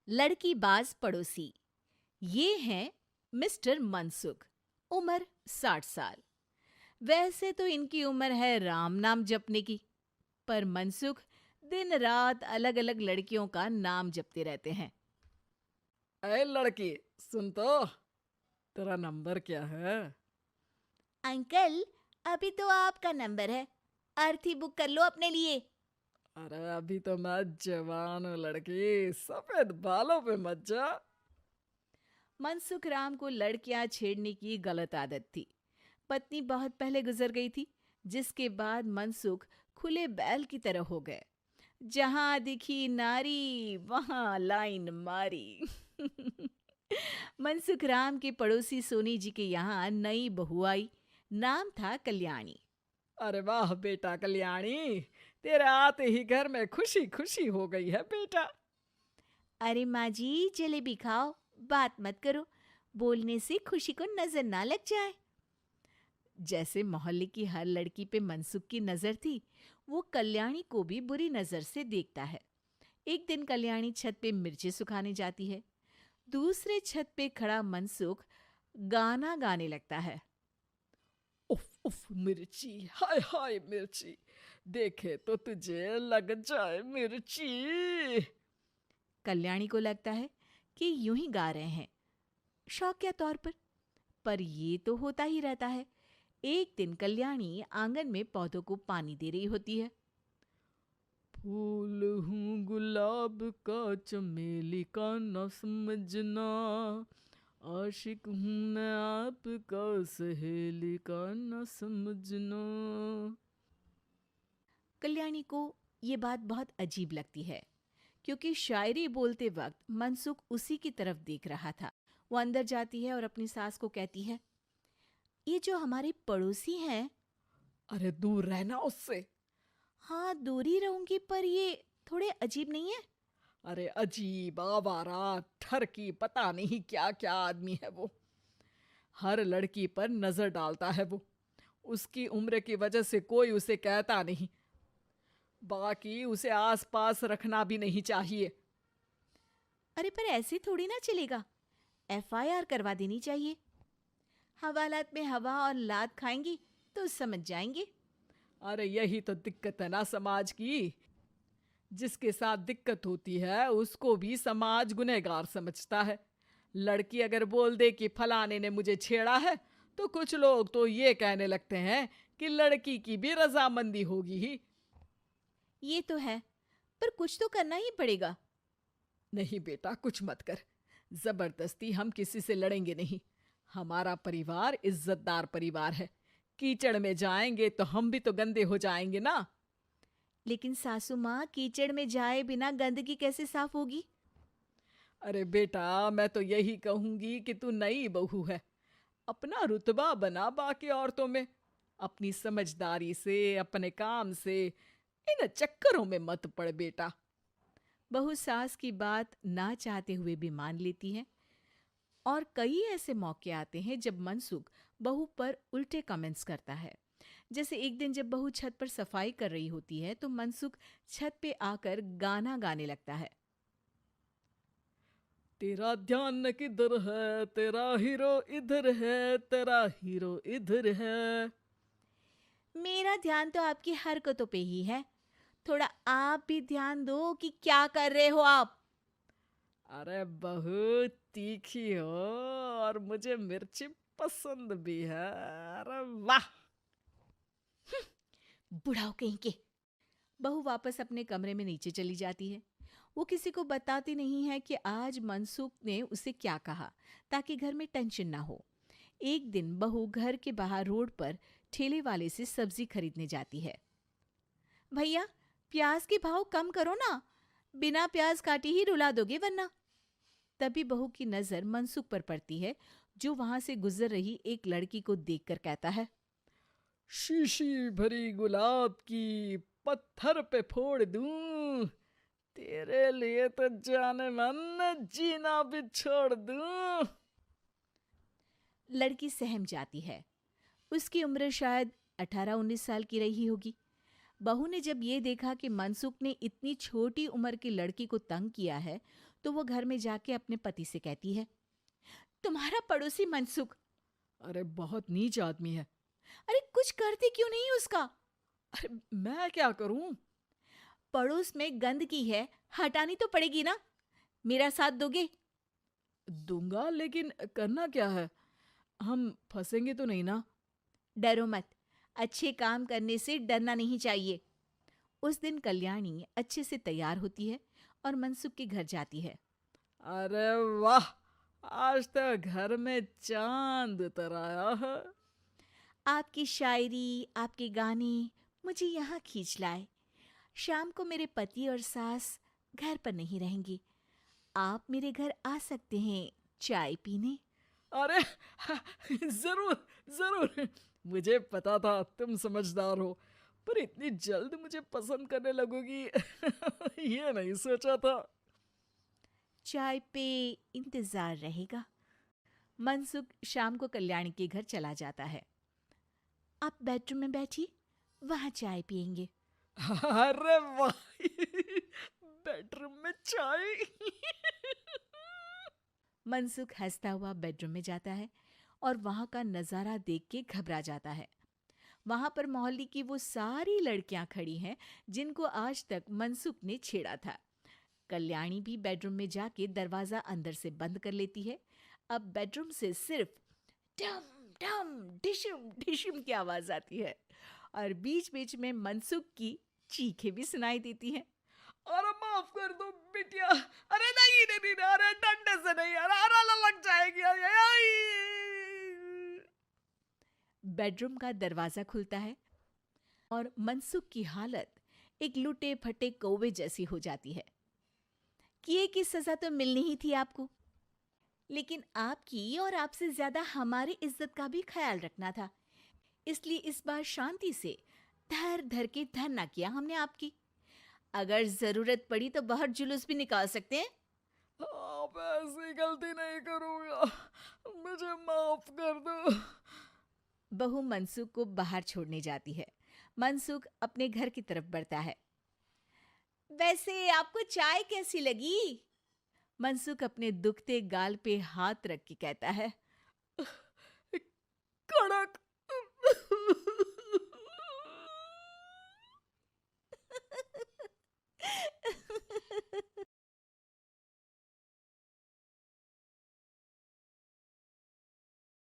लड़की बाज पड़ोसी। ये हैं मिस्टर मनसुख। उम्र 60 साल। वैसे तो इनकी उम्र है राम नाम जपने की, पर मनसुख दिन रात अलग अलग लड़कियों का नाम जपते रहते हैं। अरे लड़की, सुन तो, तेरा नंबर क्या है? अंकल, अभी तो आपका नंबर है। अर्थी बुक कर लो अपने लिए। अरे अभी तो मैं जवान हूँ लड़की, सफेद बालों पे मत जा। मनसुख राम को लड़कियां छेड़ने की गलत आदत थी। पत्नी बहुत पहले गुजर गई थी, जिसके बाद मनसुख खुले बैल की तरह हो गए। जहां दिखी नारी वहां लाइन मारी। मनसुख राम के पड़ोसी सोनी जी के यहाँ नई बहू आई। नाम था कल्याणी। अरे वाह बेटा कल्याणी, तेरे आते ही घर में खुशी खुशी हो गई है बेटा। अरे माँ जी, जलेबी खाओ, बात मत करो, बोलने से खुशी को नजर ना लग जाए। जैसे मोहल्ले की हर लड़की पे मनसुख की नजर थी, वो कल्याणी को भी बुरी नजर से देखता है। एक दिन कल्याणी छत पे मिर्ची सुखाने जाती है। दूसरे छत पे खड़ा मनसुख गाना गाने लगता है। उफ उफ मिर्ची, हाय हाय मिर्ची, देखे तो तुझे लग जाए मिर्ची। कल्याणी को लगता है कि यूं ही गा रहे हैं, शौकिया तौर पर ये तो होता ही रहता है। एक दिन कल्याणी आंगन में पौधों को पानी दे रही होती है। फूल हूँ गुलाब का, चमेली का न समझना, आशिक हूँ मैं आपका, सहेली का न समझना। कल्याणी को ये बात बहुत अजीब लगती है, क्योंकि शायरी बोलते वक्त मनसुख उसी की तरफ देख रहा था। वो अंदर जाती है और अपनी सास को कहती है, ये जो हमारे पड़ोसी हैं। अरे दूर रहना उससे। हाँ, दूरी रहूंगी, पर ये थोड़े अजीब नहीं है? अरे अजीब, आवारा, ठरकी, पता नहीं क्या क्या आदमी है वो। हर लड़की पर नजर डालता है वो। उसकी उम्र की वजह से कोई उसे कहता नहीं। बाकी उसे आसपास रखना भी नहीं चाहिए। अरे पर ऐसे थोड़ी ना चलेगा, एफआईआर करवा देनी चाहिए। हवालात में हवा और लात खाएंगी तो समझ जाएंगे। अरे यही तो दिक्कत है ना समाज की। जिसके साथ दिक्कत होती है उसको भी समाज गुनहगार समझता है। लड़की अगर बोल दे कि फलाने ने मुझे छेड़ा है, तो कुछ लोग तो ये कहने लगते हैं कि लड़की की भी रजामंदी होगी ही। ये तो है, पर कुछ तो करना ही पड़ेगा। नहीं बेटा, कुछ मत कर। जबरदस्ती हम किसी से लड़ेंगे नहीं। हमारा परिवार इज्जतदार परिवार है। कीचड़ में जाएंगे तो हम भी तो गंदे हो जाएंगे ना। लेकिन सासू माँ, कीचड़ में जाए बिना गंदगी कैसे साफ होगी? अरे बेटा, मैं तो यही कहूंगी कि तू नई बहू है। अपना रुतबा बना बाकी औरतों में। अपनी समझदारी से, अपने काम से इन चक्करों में मत पड़ बेटा। बहू सास की बात ना चाहते हुए भी मान लेती है। और कई ऐसे मौके आते हैं जब मनसुख बहू पर उल्टे कमेंट्स करता है। जैसे एक दिन जब बहू छत पर सफाई कर रही होती है, तो मनसुख छत पे आकर गाना गाने लगता है। तेरा ध्यान किधर है, तेरा हीरो इधर है, तेरा हीरो इधर है। मेरा ध्यान तो आपकी हरकतों पे ही है। थोड़ा आप भी ध्यान दो कि क्या कर रहे हो आप। अरे बहुत तीखी हो, और मुझे मिर्ची पसंद भी है। अरे वाह। बुढ़ाओ कहीं के। बहू वापस अपने कमरे में नीचे चली जाती है। वो किसी को बताती नहीं है कि आज मनसुख ने उसे क्या कहा, ताकि घर में टेंशन ना हो। एक दिन बहू घर के बाहर रोड पर ठेले वाले से सब्जी खरीदने जाती है। भैया, प्याज के भाव कम करो ना, बिना प्याज काटे ही रुला दोगे वरना। तभी बहू की नजर मनसुख पर पड़ती है, जो वहां से गुजर रही एक लड़की को देखकर कहता है, शीशी भरी गुलाब की, पत्थर पे फोड़ दूं। तेरे लिए तो जाने मन जीना भी छोड़ दूं। लड़की सहम जाती है। उसकी उम्र शायद 18-19 साल की रही होगी। बहू ने जब ये देखा कि मनसुख ने इतनी छोटी उम्र की लड़की को तंग किया है, तो वो घर में जाके अपने पति से कहती है, तुम्हारा पड़ोसी मनसुख, अरे बहुत नीच आदमी है। अरे कुछ करते क्यों नहीं उसका? अरे मैं क्या करूं? पड़ोस में गंदगी है, हटानी तो पड़ेगी ना। मेरा साथ दोगे? दूंगा, लेकिन करना क्या है? हम फंसेंगे तो नहीं ना? डरो मत, अच्छे काम करने से डरना नहीं चाहिए। उस दिन कल्याणी अच्छे से तैयार होती है और मनसुख के घर जाती है। अरे वाह, आज तो घर में चांद उतर आया है। आपकी शायरी, आपके गाने मुझे यहाँ खींच लाए। शाम को मेरे पति और सास घर पर नहीं रहेंगे। आप मेरे घर आ सकते हैं चाय पीने। अरे जरूर जरूर, मुझे पता था तुम समझदार हो, पर इतनी जल्द मुझे पसंद करने लगोगी ये नहीं सोचा था। चाय पे इंतजार रहेगा। मनसुख शाम को कल्याणी के घर चला जाता है। आप बेडरूम में बैठिए, वहां चाय पियेंगे। अरे वाह बेडरूम में चाय मनसुख हंसता हुआ बेडरूम में जाता है और वहां का नजारा देख के घबरा जाता है। वहां पर मोहल्ले की वो सारी लड़कियां खड़ी हैं जिनको आज तक मनसुख ने छेड़ा था। कल्याणी भी बेडरूम में जाके दरवाजा अंदर से बंद कर लेती है। अब बेडरूम से सिर्फ डम डम डिशम डिशम की आवाज आती है और बीच बीच में मनसुख की चीखें भी सुनाई देती हैं। अरे माफ कर दो बिटिया, अरे नहीं नहीं नहीं, अरे डंडे से नहीं, अरे अरे लग जाएगी, अरे आई। बेडरूम का दरवाजा खुलता है और मनसुख की हालत एक लुटे फटे कौवे जैसी हो जाती है। किए की सजा तो मिलनी ही थी आपको, लेकिन आपकी और आपसे ज्यादा हमारी इज्जत का भी ख्याल रखना था। इसलिए इस बार शांति से धर धर के धरना किया हमने आपकी। अगर जरूरत पड़ी तो बाहर जुलूस भी निकाल सकते हैं। आप ऐसी गलती नहीं करूंगा, मुझे माफ कर दो। बहू मनसुख को बाहर छोड़ने जाती है। मनसुख अपने घर की तरफ बढ़ता है। वैसे आपको चाय कैसी लगी? मनसुख अपने दुखते गाल पे हाथ रख के कहता है।